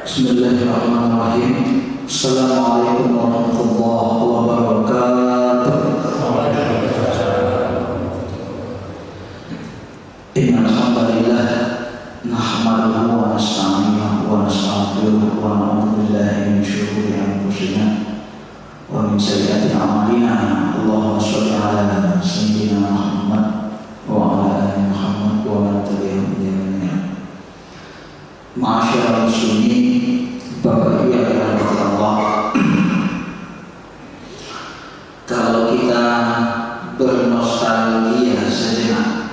Bismillahirrahmanirrahim. Assalamualaikum warahmatullahi wabarakatuh. Innal hamdalillah nahmaduhu wa nasta'inuhu wa nastaghfiruh wa na'udzu billahi min shururi anfusina wa min sayyiati a'malina. Allahumma shalli ala sayyidina Muhammad wa ala ali Muhammad wa man tabi'ahum bi ihsan. Ma'asyiral muslimin, Bapak Ibu yang dirahmati Allah, kalau kita bernostalgia sejenak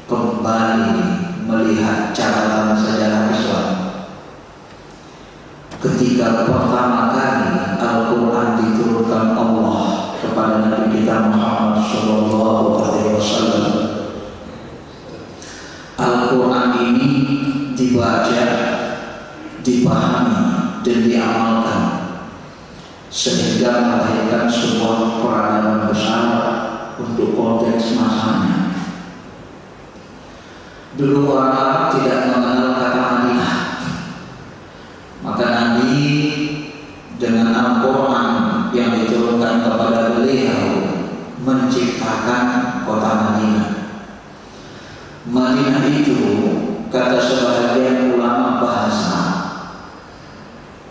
kembali melihat catatan sejarah Islam ketika pertama kali diamalkan sehingga melahirkan sebuah peradaban besar untuk konteks masanya. Dulu orang Arab tidak mengenal kata Madinah, maka Nabi dengan Al-Quran yang diturunkan kepada beliau menciptakan kota Madinah. Madinah itu, kata sebagian ulama bahasa,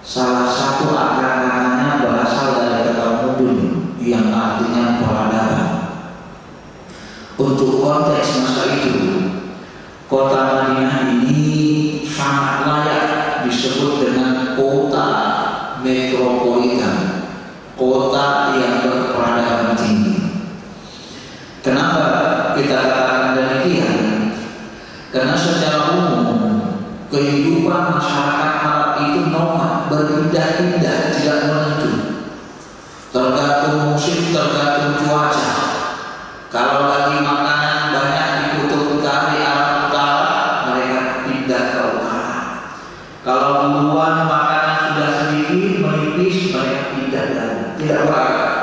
salah satu akar katanya berasal dari kata mudun yang artinya peradaban. Untuk konteks masa itu, kota Madinah ini sangat layak disebut dengan kota metropolitan, kota yang berperadaban tinggi. Kenapa kita katakan demikian? Karena secara umum kehidupan masyarakat Arab itu nomad, berpindah-pindah, tidak menentu, tergantung musim, tergantung cuaca. Kalau lagi makanan banyak di kutub utara Arab Utara, mereka pindah ke utara. Kalau buruan makanan sudah sedikit menipis, mereka pindah lagi. Tidak beragam.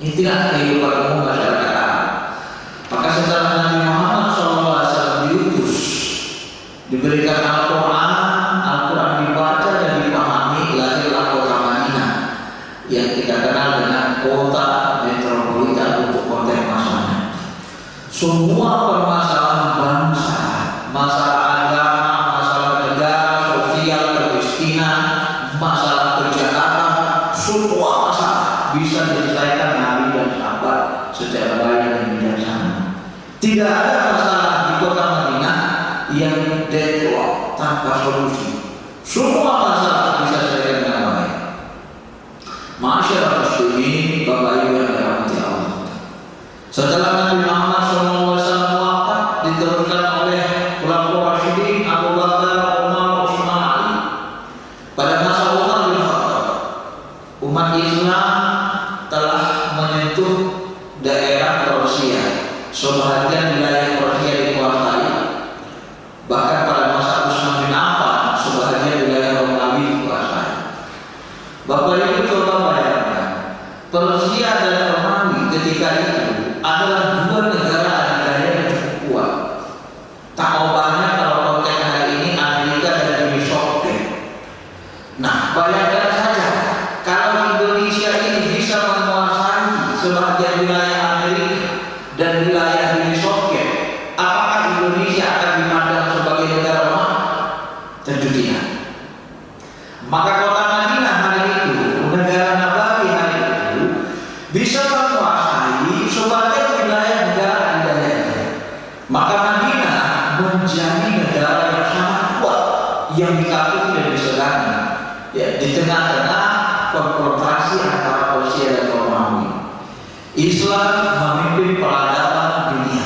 Itulah kehidupan umum masyarakat Arab. Maka setelah Nabi Muhammad SAW diutus, diberikan Al-Quran, Al-Quran dibaca dan dipahami, lahirlah kota Madinah yang kita kenal dengan kota metropolitan untuk konteks masanya. Semua permasalahan bangsa, masalah agama, masalah negara, sosial, kemiskinan, masalah kejahatan, semua masalah bisa diselesaikan Nabi dan sahabat secara baik dan bijaksana. Tidak ada masalah di kota Madinah yang deadlock tanpa solusi. Semua masalah bisa diselesaikan dengan baik. Masyarakat muslimin, Bapak Ibu yang dirahmati Allah. Setelah Nabi Muhammad SAW wafat, diteruskan oleh Khulafaur Rasyidin Abu Bakar, Umar, Utsman, Ali. Pada masa Umar bin Khattab, umat Islam telah menyentuh daerah Persia. Sebahagian wilayah Persia dikuasai. Bahkan pada masa Utsman bin Affan, sebahagian wilayah Romawi dikuasai. Bapak Ibu coba bayangkan, Persia dan Romawi ketika itu adalah dua negara adidaya yang cukup kuat. Tak obahnya kalau konteks hari ini Amerika dan Uni Soviet. Nah, bayangkan saja kalau Indonesia ini bisa menguasai sebagian wilayah Amerika dan wilayah Uni Soviet, apakah Indonesia akan dipandang sebagai negara lemah? Tentu tidak. Maka kota Madinah hari itu, negara Nabawi hari itu, bisa menguasai sebagian wilayah negara adidaya. Maka Madinah menjadi negara yang sangat kuat, yang ditakuti dan disegani, ya, di tengah-tengah konfrontasi antara Persia dan Romawi. Islam memimpin peradaban dunia.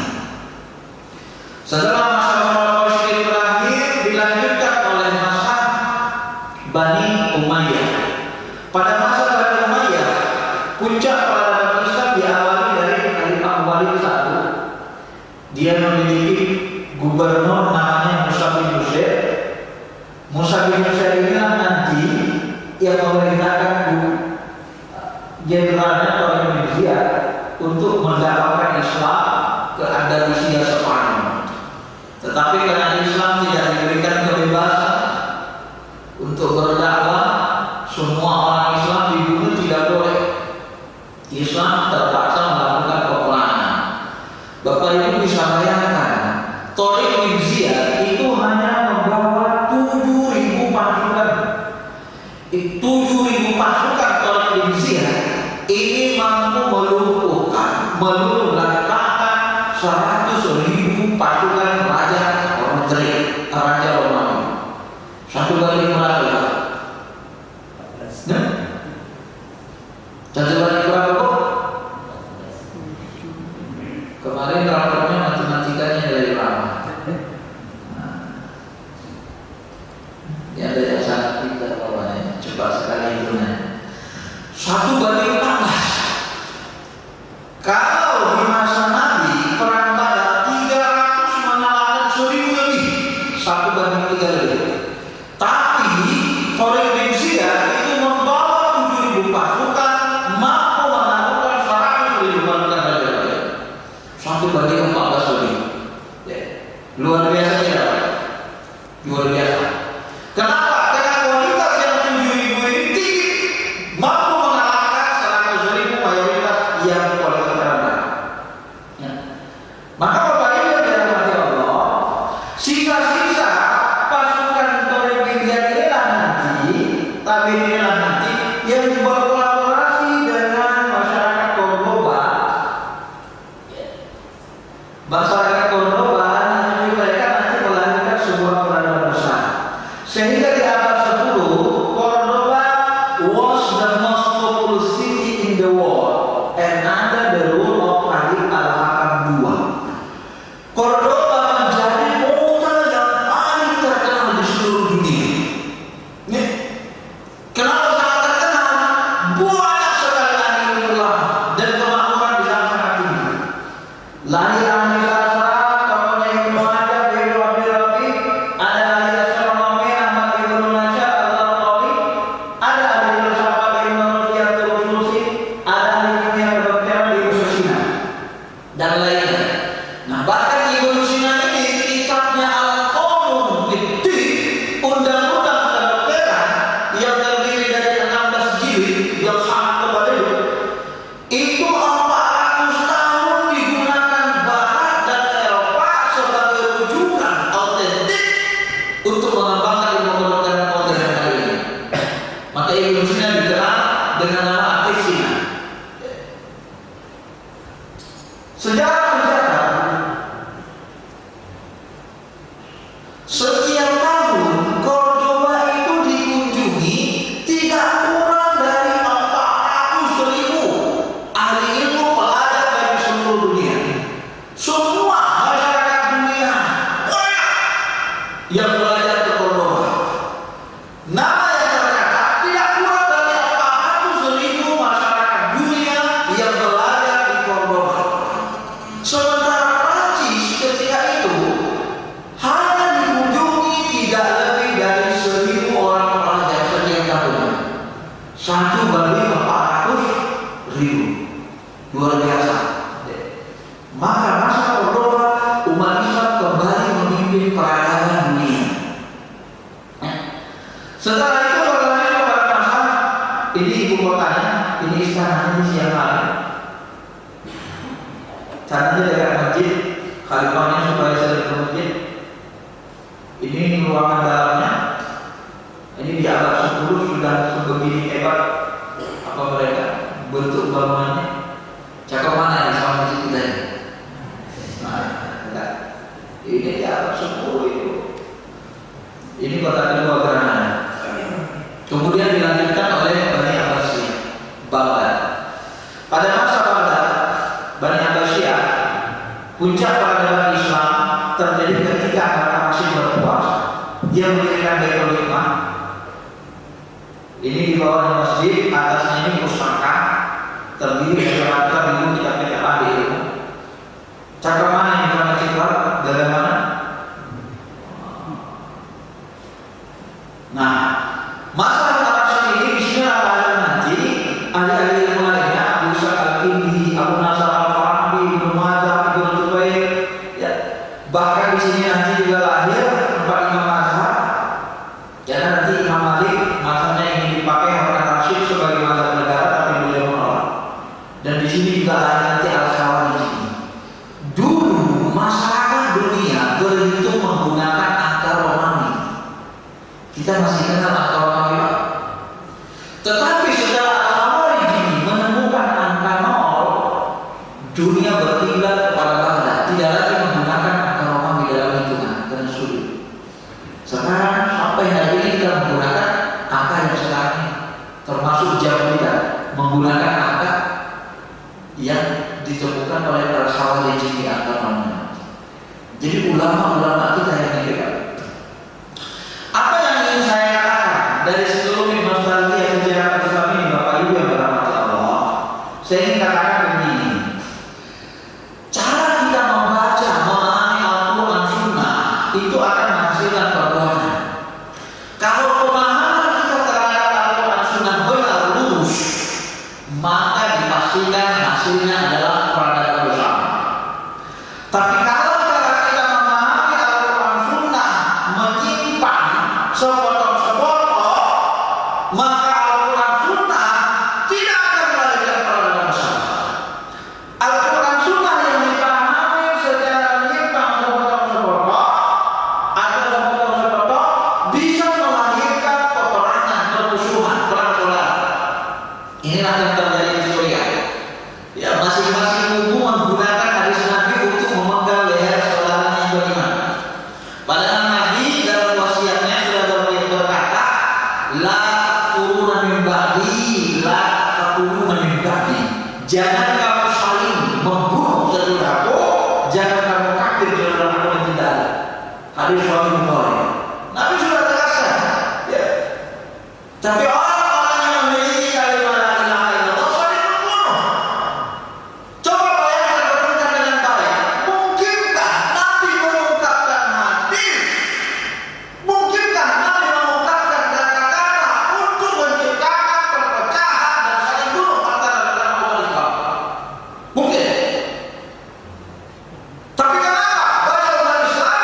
Setelah masa Khulafaur Rasyidin berakhir, dilanjutkan oleh masa Bani Umayyah. Pada masa Bani Umayyah, puncak peradaban Islam diawali dari Khalifah Walid I. Dia memiliki gubernur namanya Musa bin Nusair. Musa bin Nusair inilah nanti yang memerintahkan jenderalnya Tariq bin Ziyad untuk mendakwahkan Islam ke Andalusia Spanyol. Tetapi karena Islam tidak diberikan kebebasan untuk berdakwah, semua orang Islam dibunuh, tidak boleh. Islam terpaksa melakukan peperangan. Bapak Ibu bisa bayangkan, Tariq bin Ziyad itu hanya membawa 7.000 pasukan. 7.000 pasukan Tariq bin Ziyad ini mampu melumpuhkan, meluluhlantakkan 100.000 pasukan Raja Romawi. Satu kali berapa? Satu kali berapa kok? Kemarin raportnya matematikanya dari lama. Ini ada yang sangat pintar bawahnya, cepat sekali hitungnya. 1/14. Kalau di masa Nabi perang Badar 300 mengalahkan 1000 lebih, 1/3 lebih. Tapi Tariq bin Ziyad nanti yang berkolaborasi dengan masyarakat Cordoba. Masyarakat Cordoba nanti mereka nanti melahirkan sebuah peradaban besar. Sehingga di abad 10 Cordoba was the most populous city in the world and under the rule of Khalid al-Hakam II. Cordoba menjadi kota yang paling terkenal di seluruh dunia. Kenapa sangat terkenal? Banyak sekali ahli ulama dan kemakmuran di sana sangat tinggi. Lahir ahli sastra, tokohnya Ibnu Hajar, Ibnu Abdul Rabi, ada ahli astronomi Ahmad Ibnu Nasya al-Qarawi, ada ahli filsafat Ibnu Rufiyatul Ususi, ada ahli kimia kedokteran Ibnu Sina dan lainnya. Nah, bahkan Ibnu Sina ini kitabnya Al-Qanun Fiddin, undang-undang kedokteran yang terdiri dari 16 jilid yang sangat tebal itu 400 tahun digunakan Barat dan Eropa sebagai rujukan autentik untuk mengembangkan ilmu kedokteran modern kali ini. Maka Ibnu Sina dikenal dengan nama Avicenna. Sejarah mencatat setiap tahun Cordoba itu dikunjungi tidak kurang dari 400.000 ahli ilmu pelajar dari seluruh dunia. Semua masyarakat dunia banyak yang belajar ke Cordoba. Nama yang tercatat tidak kurang dari 400.000 masyarakat dunia yang belajar di Cordoba. Sementara Prancis ketika itu hanya dikunjungi tidak lebih dari 1.000 orang pelajar setiap tahun. 1 banding 400.000, luar biasa. Maka masa Cordoba umat Islam kembali memimpin peradaban dunia. Setelah itu berlanjut kepada masa ini ibu kotanya, ini istananya di siang hari. Caranya dekat masjid, khalifahnya supaya sering ke masjid. Ini ruangan dalamnya. Ini di abad 10 sudah sebegini hebat apa mereka bentuk bangunannya. Cakap mana di sama masjid kita ini? Nah, enggak. Ini di abad 10 itu. Ini kota kedua Granada. Kemudian dilanjutkan oleh Bani Abbasiyah, Baghdad. Pada masa Baghdad, Bani Abbasiyah, puncak peradaban Islam terjadi ketika Harun Rashid berkuasa. Dia mendirikan Baitul Hikmah. Ini di bawah masjid, atasnya ini pustaka terdiri dari ratusan ribu kitab-kitab ahli ilmu. Cakap mana yang sama ciklat? Dari mana? Nah, masa Harun Rashid ini di sini ada nanti ahli-ahli ilmu lainnya, Abu Sa'id Al-Kindi, Abu Nasr Al-Farabi, Ibnu Majah, Ibnu Zubair, ya. Bahkan di sini nanti juga lahir 4 imam mazhab. Ya, nanti Imam Malik mazhabnya ingin dipakai Harun Rashid sebagai mazhab negara, tapi beliau menolak. Dan di sini juga lahir nanti Al-Khawarij. Dulu masyarakat dunia berhitung menggunakan angka Romawi. Kita masih kenal angka Romawi, Pak. Tetapi setelah Al-Khawarij menemukan angka 0, dunia berkiblat kepada Baghdad, tidak lagi menggunakan angka Romawi dalam hitungan karena sulit. Sekarang sampai hari ini kita menggunakan angka yang sekarang ini, termasuk jam kita menggunakan angka yang ditemukan oleh Al-Khawarij di angka Romawi. Jadi ulama-ulama kita yang hebat. Apa yang ingin saya katakan dari seluruh nostalgia sejarah Islam ini, Bapak Ibu yang dirahmati Allah, saya ingin katakan begini. Cara kita membaca, memahami Al-Quran Sunnah itu akan menghasilkan perbuatan. Kalau pemahaman kita terhadap Al-Quran Sunnah benar lurus, maka dipastikan hasilnya adalah peradaban bersama. Tapi kalau cara kita memahami Al-Quran Sunnah menyimpang sepotong-sepotong, maka Al-Quran Sunnah tidak akan melahirkan peradaban bersama. Al-Quran Sunnah yang dipahami secara menyimpang sepotong-sepotong atau sepotong-sepotong bisa melahirkan peperangan, permusuhan, perang saudara. Inilah yang terjadi di Suriah. Ya, masing-masing kubu menggunakan hadis Nabi untuk memenggal leher saudaranya yang beriman. Padahal Nabi dalam wasiatnya sudah berkata, la taquluna min ba'di, la taquluna min ba'di. Jangan kamu saling membunuh saudaraku, jangan kamu kafir saudaraku yang tidak ada. Hadis Sahih Bukhari. Nabi sudah tegaskan. Ya. Tapi orang-orang yang memiliki kalimat la ilaha illallah saling membunuh. Coba bayangkan renungkan dengan baik. Mungkinkah Nabi mengungkapkan hadis? Mungkinkah Nabi mengungkapkan kata-kata untuk menciptakan perpecahan dan saling bunuh antara umat Islam? Mungkin. Tapi kenapa banyak umat Islam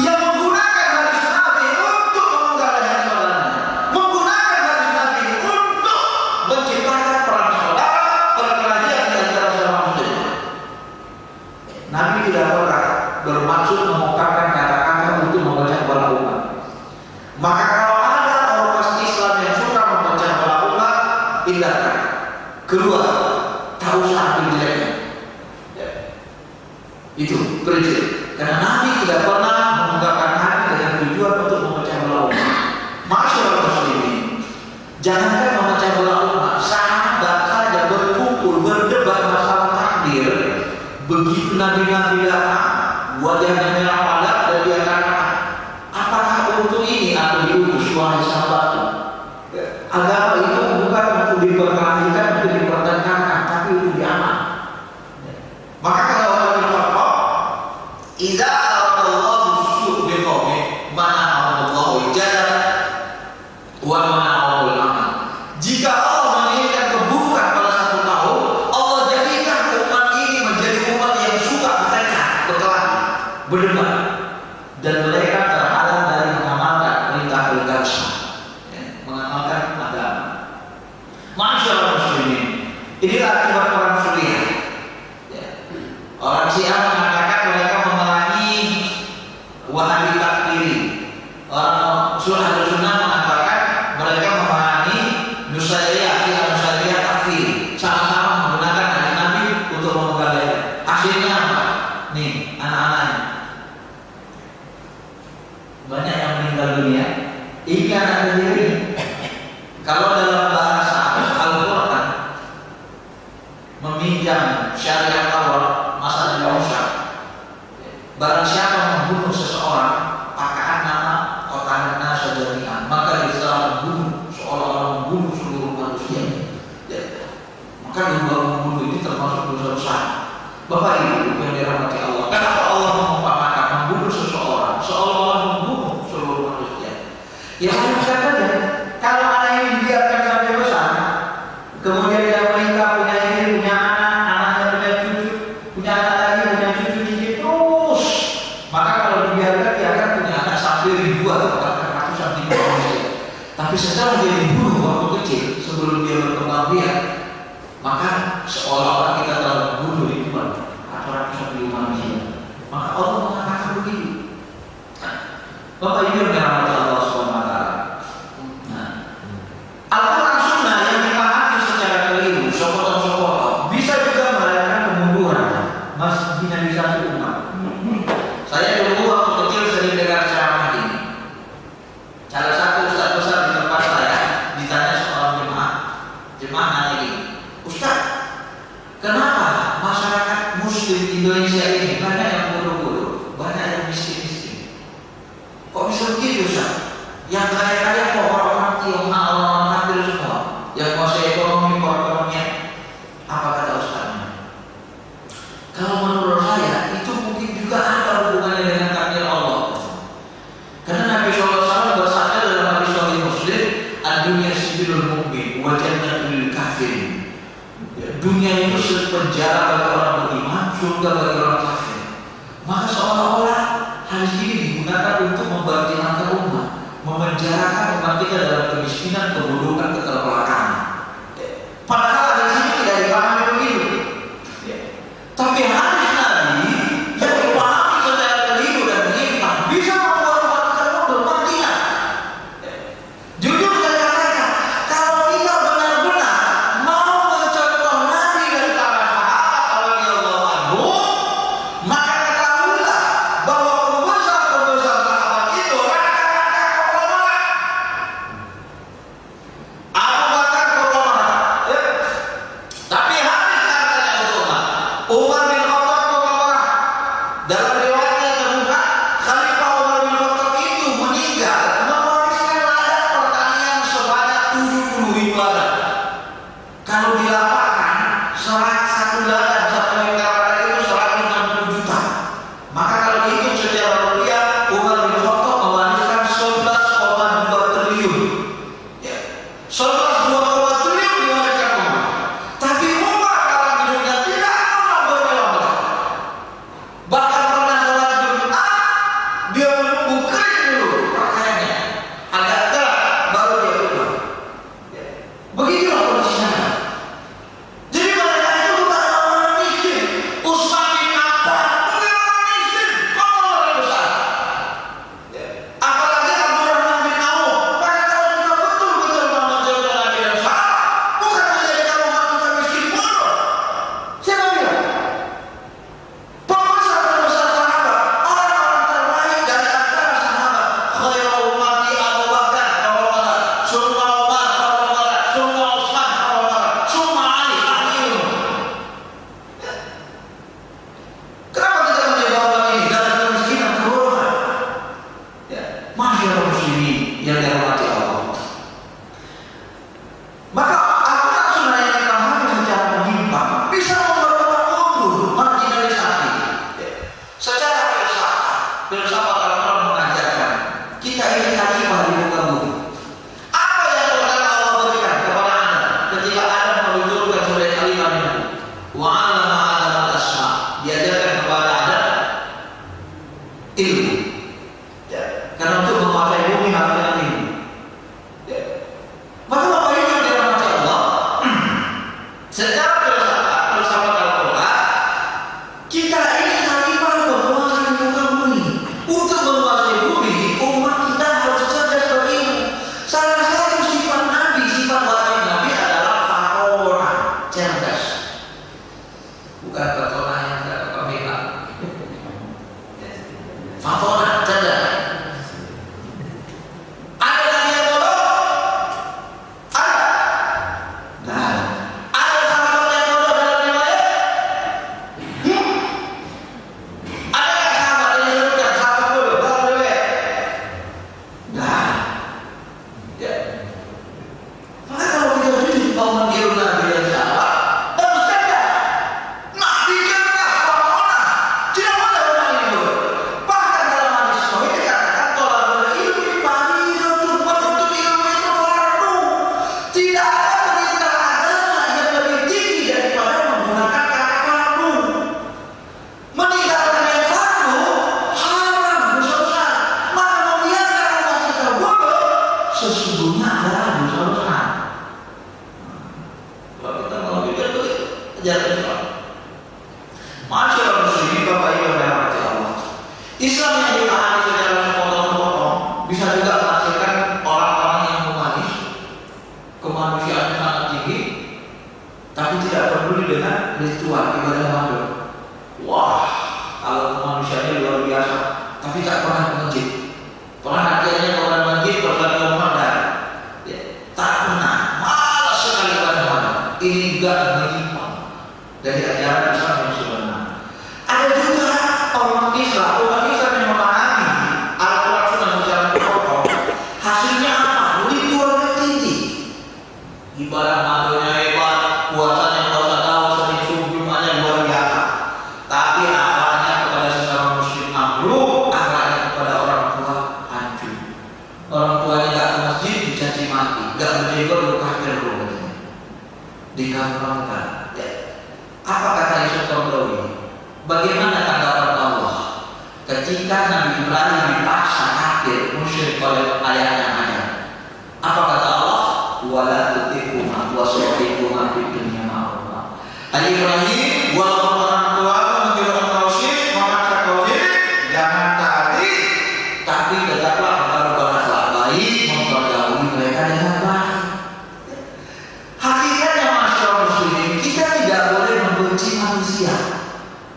yang menggunakan hadis Nabi untuk memenggal leher saudaranya, menggunakan hadis Nabi untuk menciptakan perang saudara, perkelahian di antara sesama muslim? Nabi tidak pernah bermaksud mengungkapkan kata-kata untuk memecah belah umat. Maka kalau ada ormas Islam yang suka memecah belah umat, hindarkan, keluar, tak usah ambil jeleknya. Ya. Itu prinsip. Karena Nabi tidak pernah mengungkapkan hadis dengan tujuan untuk memecah belah umat. Masyaallah muslimin, jangankan memecah belah umat, sahabat saja berkumpul berdebat masalah takdir. Begitu Nabi-Nabi datang, wajahnya merah padat dan dia katakan, apakah untuk ini aku diutus wahai sahabatku? Agama itu bukan untuk diperkelahikan, untuk dipertentangkan, tapi untuk diaman. Maka kalau orang berkata, idza aradallahu su' biqaumin mana'allahu al-jadal wa mana'allahu al-amal. Jika Allah menginginkan keburukan pada satu kaum, Allah jadikan umat ini menjadi umat yang suka bertengkar, berkelahi, berdebat, dan mereka terhalang dari mengamalkan perintah-perintah Islam, ya, mengamalkan agama. Masyaallah muslimin, inilah akibat perang Suriah. Ya. Orang Syiah mengatakan mereka memerangi Wahabi takfiri. Orang Sunnah mengatakan mereka memerangi Nusairiyah takfiri. Sama-sama menggunakan hadis Nabi untuk memenggal leher. Akhirnya apa? Nih, anak-anaknya banyak yang meninggal dunia. Ini anak sendiri. Kalau dalam bahasa Al-Quran meminjam syariat Allah masa tidak usah. Barang siapa membunuh seseorang pakai nama kotanana sajamian, maka Islam membunuh seolah-olah membunuh seluruh manusia. Ya. Maka juga membunuh ini termasuk dosa besar. Bapak Ibu yang dirahmati Allah, kenapa Allah mengumpamakan membunuh seseorang seolah-olah membunuh seluruh manusia? Ya manusia saja. Kalau anak ini dibiarkan sampai besar, kemudian dia menikah, punya istri, punya anak, anaknya punya cucu, punya anak lagi, punya cucu cicit terus, maka kalau dibiarkan dia akan punya anak sampai ribuan atau bahkan ratusan ribu manusia. Tapi setelah dia dibunuh waktu kecil sebelum dia berkembang biak, maka seolah-olah kita telah membunuh ribuan atau ratusan ribu manusia. Maka Allah mengatakan begitu. Bapak Ibu yang dirahmati Allah SWT. Al-Quran Sunnah yang dipahami secara keliru, sokot-sokot, bisa juga melahirkan kemunduran, marginalisasi umat. Saya dulu waktu kecil sering dengar ceramah ini. Salah satu ustaz besar di tempat saya ditanya seorang jemaah nanya gini, Ustaz, kenapa masyarakat Muslim Indonesia ini banyak yang bodoh-bodoh, banyak yang miskin-miskin? Kok bisa begitu, Ustaz? Yang kaya-kaya kok orang-orang Tiongkok, orang-orang kafir semua, yang kuasai ekonomi, perekonomian. Apa kata Ustaznya? Kalau menurut saya itu mungkin juga ada hubungannya dengan takdir Allah. Karena Nabi SAW bersabda dalam hadis Sahih Muslim, "Ad-dunya sijnul mu'min wa jannatul kafir." Dunia itu penjara bagi orang beriman, surga bagi orang kafir. Maka seolah-olah hadis ini digunakan untuk membatinkan umat, memenjarakan umat kita dalam kemiskinan, keburukan, keterbelakangan. Padahal hadis ini tidak dipahami begitu. Tapi hadis Nabi yang dipahami secara keliru dan menyimpang bisa membuat umat kita mundur, matikan. Jujur saya katakan, kalau kita benar-benar mau Secara filsafat Al-Quran, kita ini khalifah penguasa di muka bumi. Untuk menguasai bumi, umat kita harus cerdas berilmu. Salah satu sifat Nabi, sifat wajib Nabi adalah farona, cerdas. Bukan petona yang tidak kepemilan. Farona, cerdas. Ada lagi yang bodoh? Ada? Tidak ada. Ada sahabat yang bodoh dalam riwayat? Ada sahabat yang disebutkan sahabat bodoh dalam riwayat? Tidak ada. Ya. Maka kalau kita jujur mau meniru Nabi dan sahabat, harus cerdas. Nabi cerdas, farona. Tidak boleh orang ini bodoh. Bahkan dalam hadis Sahih dikatakan tolabul ilmi fariidatun, menuntut ilmu itu fardu. Tidak ada perintah agama yang lebih tinggi daripada menggunakan kata fardu. Meninggalkan yang fardu haram, dosa besar. Maka membiarkan umat kita bodoh sesungguhnya adalah dosa besar. Kalau kita mau pikir itu ajaran Islam. Masyaallah muslimin, Bapak Ibu yang dirahmati Allah. Islam yang dipahami secara sepotong-sepotong bisa juga menghasilkan orang-orang yang humanis, kemanusiaan sangat tinggi, tapi tidak peduli dengan ritual ibadah makhluk. Wah, kalau kemanusiaannya luar biasa, tapi tak pernah ke masjid. Perhatiannya kepada masjid, kepada Ramadan, ya, tak pernah. Malas sekali pada malam. Ini juga menyimpang dari ajaran Islam yang sebenarnya. Ada juga umat Islam yang memahami Al-Quran Sunnah secara pokok. Hasilnya apa? Ritual yang tinggi. Ibadah makhluknya hebat, puasanya puasa tahu, sering subuh Jumatnya luar biasa. Tapi akhlaknya kepada sesama muslim makhluk, akhlaknya kepada orang tua hancur. Orang tuanya nggak ke masjid dicaci maki, nggak berjenggot lu kafir lu katanya. Dikampangkan. Ya. Apa kata Yusuf Qaradawi? Bagaimana tanggapan Allah ketika Nabi Ibrahim dipaksa kafir musyrik oleh ayahnya Hajar? Apa kata Allah? Wala tuti'huma wa sahibhuma fid dunya ma'ruf. Ibrahim, walaupun orang tua menunjukkan tauhid, memaksa tauhid, jangan taati, tapi tetaplah engkau berakhlak baik, mempergauli mereka dengan baik. Hakikatnya masyarakat muslimin, kita tidak boleh membenci manusia.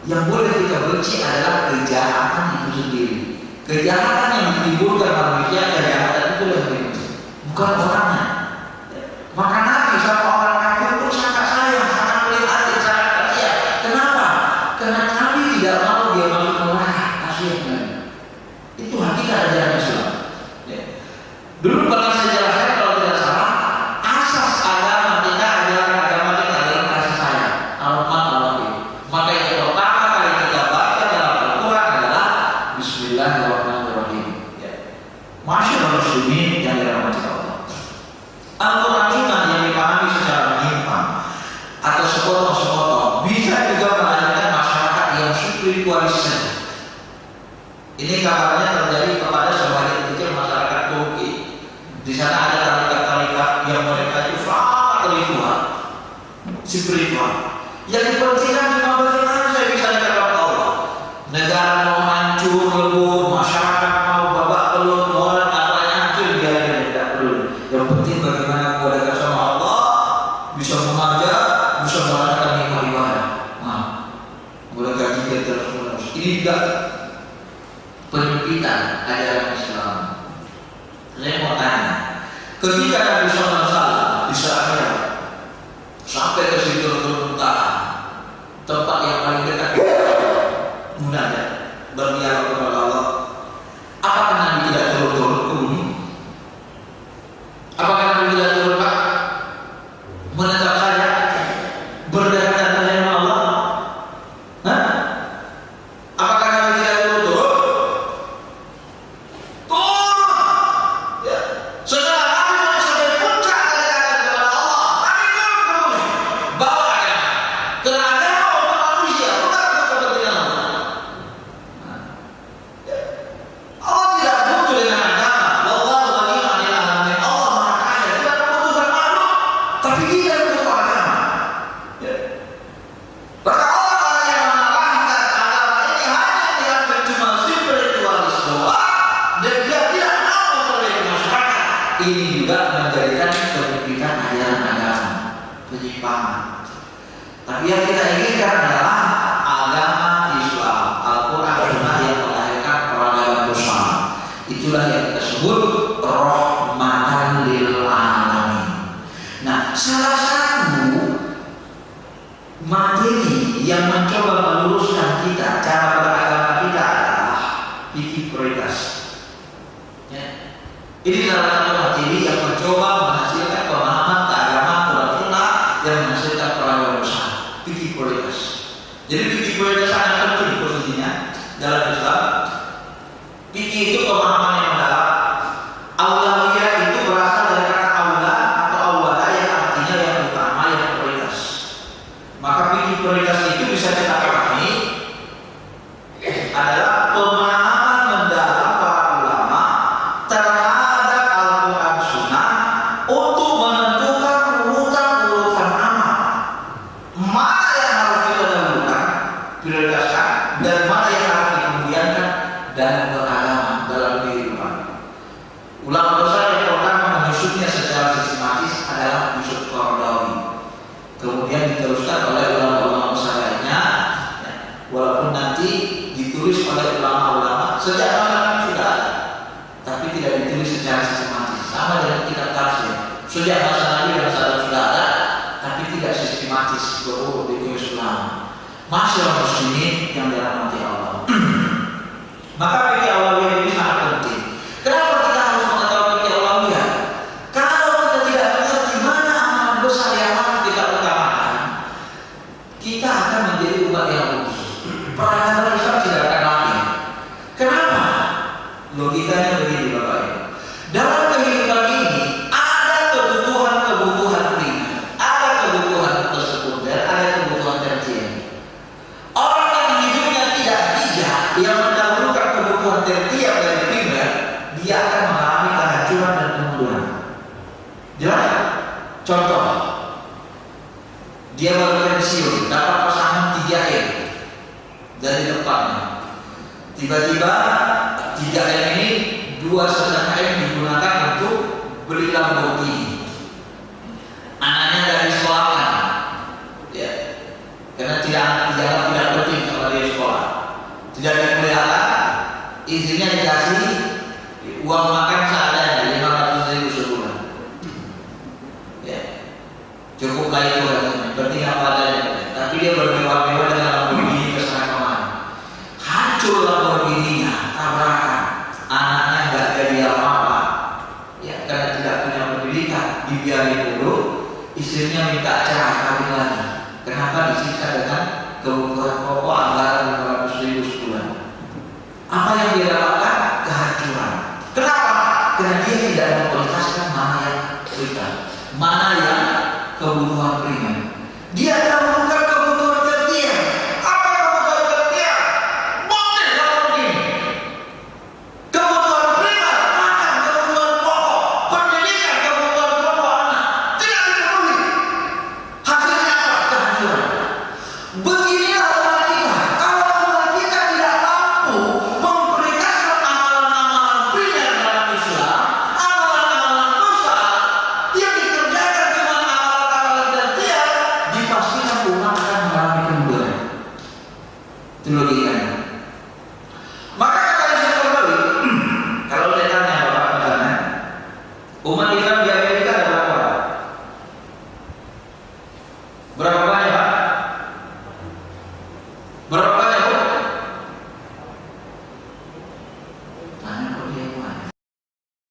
Yang boleh kita benci adalah kejahatan itu sendiri. Kejahatan yang ditimbulkan manusia, kejahatan itu yang dibenci, bukan orangnya. Maka Nabi sama orang kafir pun sangat sayang, sangat prihatin, sangat kasihan. Kenapa? Karena Nabi tidak mau dia masuk neraka. Kasihan. Itu hakikat ajaran Islam. Ya. Dulu pernah saya jelaskan kalau tidak salah, asas agama kita, ajaran agama kita adalah kasih sayang. Al-Rahman. Maka yang pertama kali kita baca dalam Al-Quran adalah Bismillahirrahmanirrahim. Ya. Masyaallah muslimin yang dirahmati Allah. Al-Quran Sunnah yang dipahami secara menyimpang atau sepotong-sepotong bisa juga melahirkan masyarakat yang spiritualis. Ini kabarnya terjadi kepada sebagian kecil masyarakat Turki. Di sana ada tarikat-tarikat yang mereka itu sangat spiritual. Yang dipentingkan cuma bagaimana saya bisa dekat Allah. Negara mau hancur lebur, masyarakat mau babak belur, mau katanya hancur, dia tidak peduli. Yang penting bagaimana kau dekat sama Allah, bisa mengajar, bisa merasakan nikmat ibadah. Nah, boleh gaji kita terus. Ini juga penyempitan ajaran Islam. Saya mau tanya, ketika Nabi SAW di Israel sampai ke Sidratul Muntaha, tempat yang paling dekat munajat, berdialog kepada Allah, apakah Nabi tidak turun-turun ke bumi? Apakah Nabi tidak turun Pak? Menetap saja, berdekatan dengan Allah? Hah? Apakah Nabi tidak turun-turun? Turun! Ya. Setelah Nabi mau sampai puncak kedekatan kepada Allah, Nabi turun ke bumi, bawa agama. Karena agama untuk manusia, bukan untuk kepentingan Allah. Ya. Allah tidak butuh dengan agama. Wallahu ghaniyun 'anil 'alamin. Allah Maha Kaya, tidak membutuhkan makhluk, tapi kita butuh agama. Ya. Maka orang yang mengalahkan agama ini hanya dianggap cuma spiritualis doang dan dia tidak mau memperbaiki masyarakat. Ini juga menjadikan kebijakan ajaran agama penyimpangan. Tapi yang kita inginkan adalah agama Islam, Al-Quran Sunnah yang melahirkan peradaban besar. Itulah yang kita sebut rahmatan lil alamin. Nah, salah satu materi yang mencoba meluruskan kita cara beragama kita adalah fikih prioritas. Ya. Ini salah satu materi yang mencoba menghasilkan pemahaman keagamaan Quran Sunnah yang menghasilkan peradaban besar. Fikih prioritas. Jadi fikih prioritas sangat penting posisinya dalam Islam. Fikih itu pemahaman yang mendalam. Aulawiyah itu berasal dari kata aula atau awala yang artinya yang utama, yang prioritas. Maka fikih prioritas itu bisa kita pahami adalah pemahaman mendalam para ulama terhadap Al-Quran Sunnah untuk menentukan urutan-urutan amal. Mana yang harus kita dahulukan, prioritaskan, dan mana yang harus dikemudiankan dalam beragama, dalam kehidupan. Ulama besar yang pertama menyusutnya secara sistematis adalah Yusuf Qaradawi. Kemudian diteruskan oleh ulama-ulama besar lainnya, ya, walaupun nanti ditulis oleh ulama-ulama sejak masa sudah ada, tapi tidak ditulis secara sistematis. Sama dengan kitab tafsir, sejak masa Nabi dan sahabat sudah ada, tapi tidak sistematis berurut ditulis ulama. Masyaallah muslimin yang dirahmati Allah. Maka fikih awaliyah ini sangat penting. Kenapa kita harus mengetahui fikih awaliyah? Kalau kita tidak mengerti mana amalan besar yang harus kita utamakan, kita akan menjadi umat yang rugi. Peradaban Islam tidak akan lahir. Kenapa? Logikanya begini Bapak Ibu. Dalam kehidupan ini ada kebutuhan-kebutuhan primer, ada kebutuhan tersekunder, ada kebutuhan tersier. Orang yang hidupnya tidak bijak, yang mendahulukan kebutuhan tersier dari primer, dia akan mengalami kehancuran dan kemunduran. Jelas? Contoh, dia baru pensiun, dapat pesangon 3M dari depannya. Tiba-tiba 3M ini 2,5M digunakan untuk beli Lamborghini. Anaknya dari sekolah, ya, karena tidak penting kalau dia sekolah, tidak dipelihara, izinnya dikasih, uang makan seadanya 500.000 sebulan. Ya, cukup lah itu katanya, berarti apa adanya. Tapi dia bermewah-mewah dengan Lamborghini kesana kemana. Hancur Lamborghini-nya, tabrakan, anaknya nggak jadi apa-apa. Ya, karena tidak punya pendidikan, dibiarin dulu, istrinya minta cerai kawin lagi. Kenapa disiksa dengan kebutuhan pokok anggaran 500.000 sebulan? Apa yang dia dapatkan? Kehancuran. Kenapa? Karena dia tidak memprioritaskan mana yang vital, mana yang kebutuhan primer. Dia dahulukan kebutuhan tersier. Apa kebutuhan tersier? Mobil Lamborghini. Kebutuhan primer, makan, kebutuhan pokok, pendidikan, kebutuhan pokok anak tidak dipenuhi. Hasilnya apa? Kehancuran. Beginilah umat kita. Kalau umat kita tidak mampu memprioritaskan amalan-amalan primer dalam Islam, amalan-amalan besar yang dikerjakan dengan amalan-amalan tersier, dipastikan umat akan mengalami kemunduran. Itu logikanya. Maka kata Yusuf Qaradawi, kalau saya tanya Bapak misalnya, umat Islam di Amerika ada berapa orang? Berapa banyak Pak? Berapa